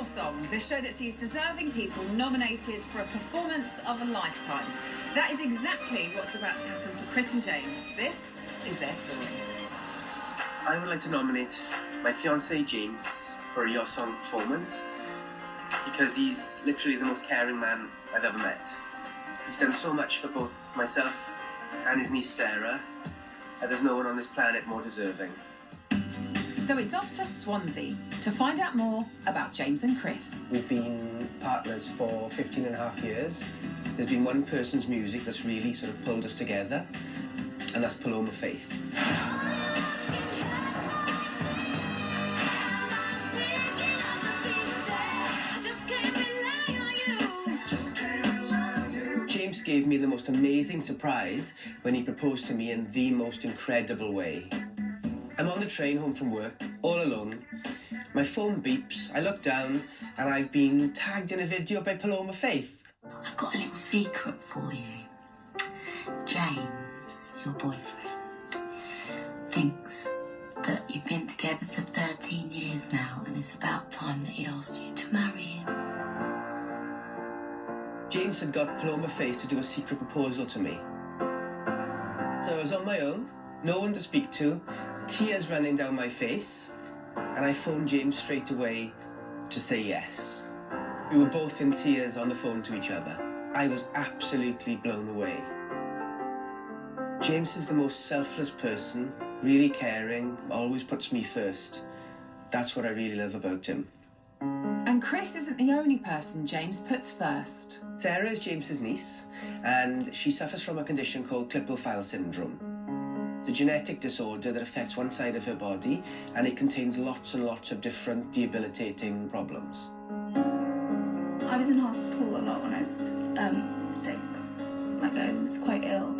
Your Song, the show that sees deserving people nominated for a performance of a lifetime. That is exactly what's about to happen for Chris and James. This is their story. I would like to nominate my fiancé James for a Your Song performance because he's literally the most caring man I've ever met. He's done so much for both myself and his niece Sarah, and there's no one on this planet more deserving. So it's off to Swansea to find out more about James and Chris. We've been partners for 15 and a half years. There's been one person's music that's really sort of pulled us together, and that's Paloma Faith. James gave me the most amazing surprise when he proposed to me in the most incredible way. I'm on the train home from work, all alone. My phone beeps, I look down, and I've been tagged in a video by Paloma Faith. I've got a little secret for you. James, your boyfriend, thinks that you've been together for 13 years now, and it's about time that he asked you to marry him. James had got Paloma Faith to do a secret proposal to me. So I was on my own, no one to speak to, tears running down my face, and I phoned James straight away to say yes. We were both in tears on the phone to each other. I was absolutely blown away. James is the most selfless person, really caring, always puts me first. That's what I really love about him. And Chris isn't the only person James puts first. Sarah is James's niece, and she suffers from a condition called Klippel-Feil syndrome. It's a genetic disorder that affects one side of her body, and it contains lots and lots of different debilitating problems. I was in hospital a lot when I was 6. Like, I was quite ill.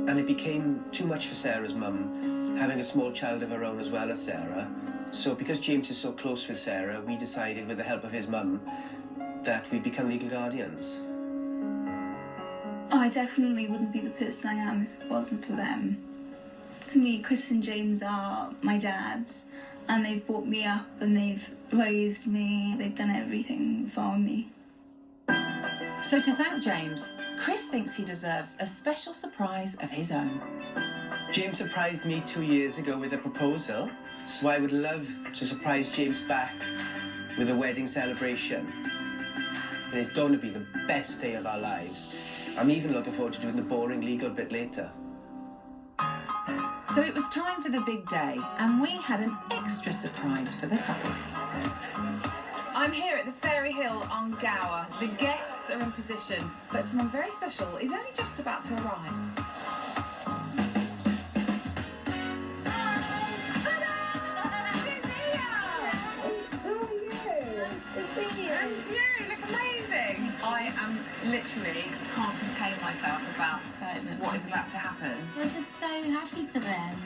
And it became too much for Sarah's mum, having a small child of her own as well as Sarah. So because James is so close with Sarah, we decided, with the help of his mum, that we'd become legal guardians. I definitely wouldn't be the person I am if it wasn't for them. To me, Chris and James are my dads, and they've brought me up and they've raised me. They've done everything for me. So to thank James, Chris thinks he deserves a special surprise of his own. James surprised me 2 years ago with a proposal, so I would love to surprise James back with a wedding celebration. And it's going to be the best day of our lives. I'm even looking forward to doing the boring legal bit later. So it was time for the big day, and we had an extra surprise for the couple. I'm here at the Fairy Hill on Gower. The guests are in position, but someone very special is only just about to arrive. I am literally can't contain myself about what is about to happen. You're just so happy for them.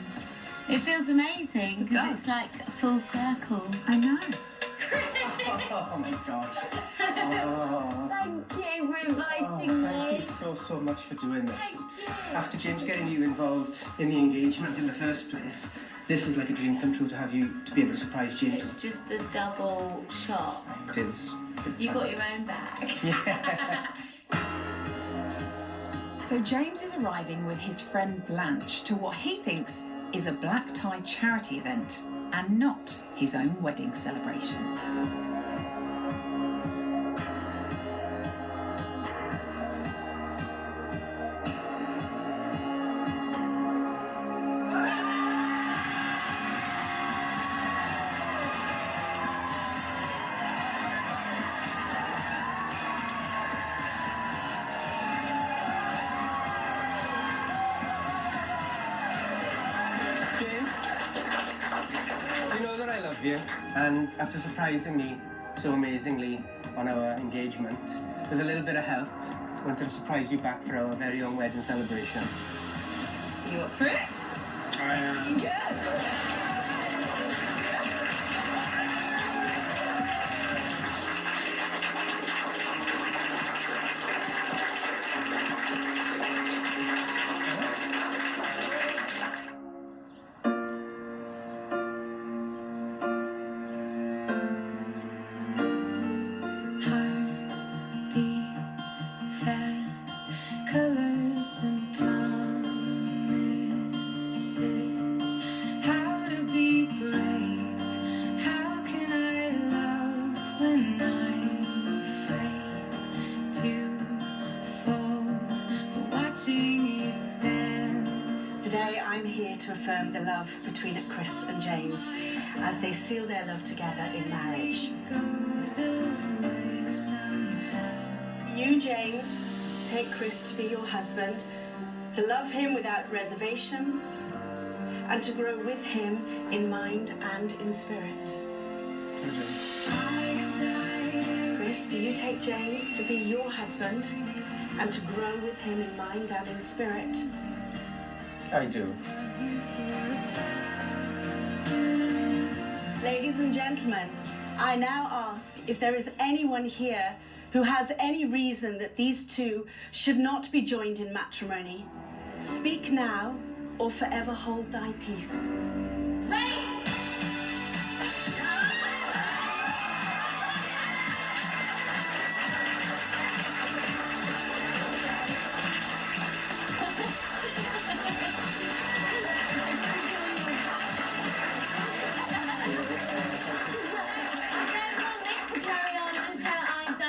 It feels amazing because it's like a full circle. I know. Oh my gosh. Oh. Thank you for inviting me. Thank you so much for doing this. Thank you. After James getting you involved in the engagement in the first place, this is like a dream come true to have you to be able to surprise James. It's just a double shot. It is. You got your own bag. Yeah. So James is arriving with his friend Blanche to what he thinks is a black tie charity event and not his own wedding celebration. You, and after surprising me so amazingly on our engagement, with a little bit of help, I wanted to surprise you back for our very own wedding celebration. You up for it? I am. Good. watching you stand. Today I'm here to affirm the love between Chris and James as they seal their love together in marriage. Goes away somehow. You, James, take Chris to be your husband, to love him without reservation, and to grow with him in mind and in spirit. Chris, do you take James to be your husband and to grow with him in mind and in spirit? I do. Ladies and gentlemen, I now ask if there is anyone here who has any reason that these two should not be joined in matrimony. Speak now or forever hold thy peace.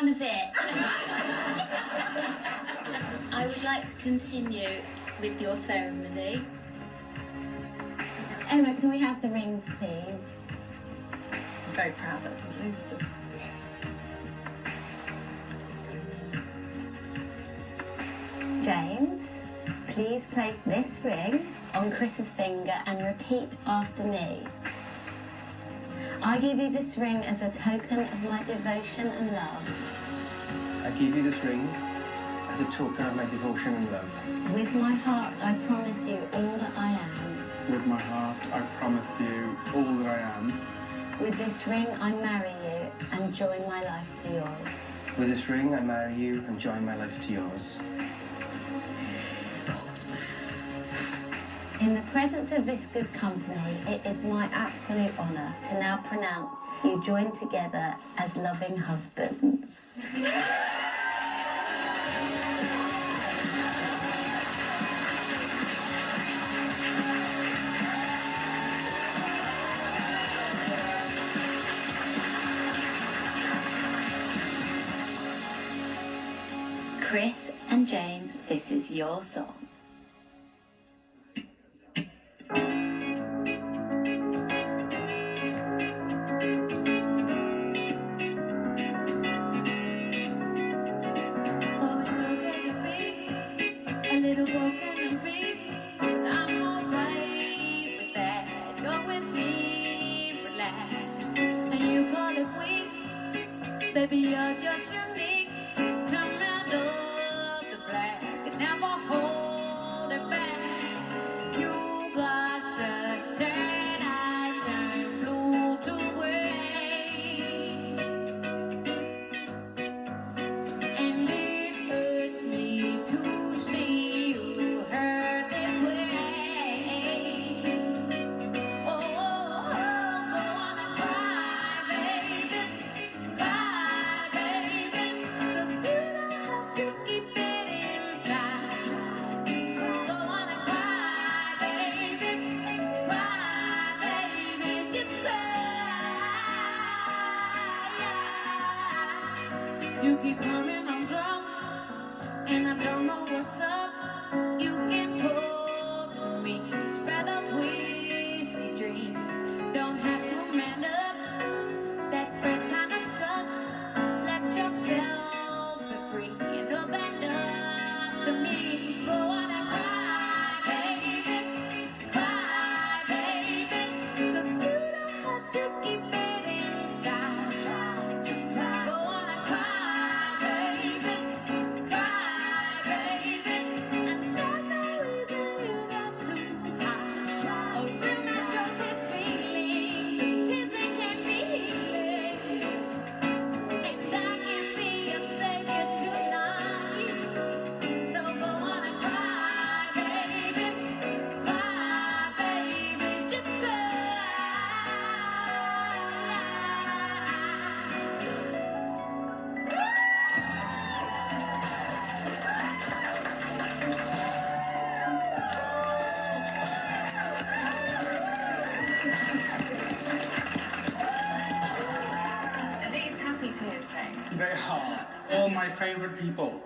A bit. I would like to continue with your ceremony. Emma, can we have the rings, please? I'm very proud that to lose them. Yes. James, please place this ring on Chris's finger and repeat after me. I give you this ring as a token of my devotion and love. I give you this ring as a token of my devotion and love. With my heart, I promise you all that I am. With my heart, I promise you all that I am. With this ring, I marry you and join my life to yours. With this ring, I marry you and join my life to yours. In the presence of this good company, it is my absolute honour to now pronounce you joined together as loving husbands. Chris and James, this is your song. Baby, you're just unique. Come out of the black and never hold it back. You got such sad eyes, turn blue to gray. And it hurts me to see you hurt this way. Oh, go on and cry, baby. You keep coming on drunk, and I don't know what's up. You can talk to me, spread the whiskey dreams. Don't have to man up, that breath kinda sucks. Let yourself be free and open up to me. Go on and cry, baby, 'cause you don't have to keep it inside. Go on and cry. They are all my favorite people.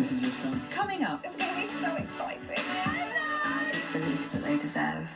This is your son. Coming up, it's going to be so exciting. It's the least that they deserve.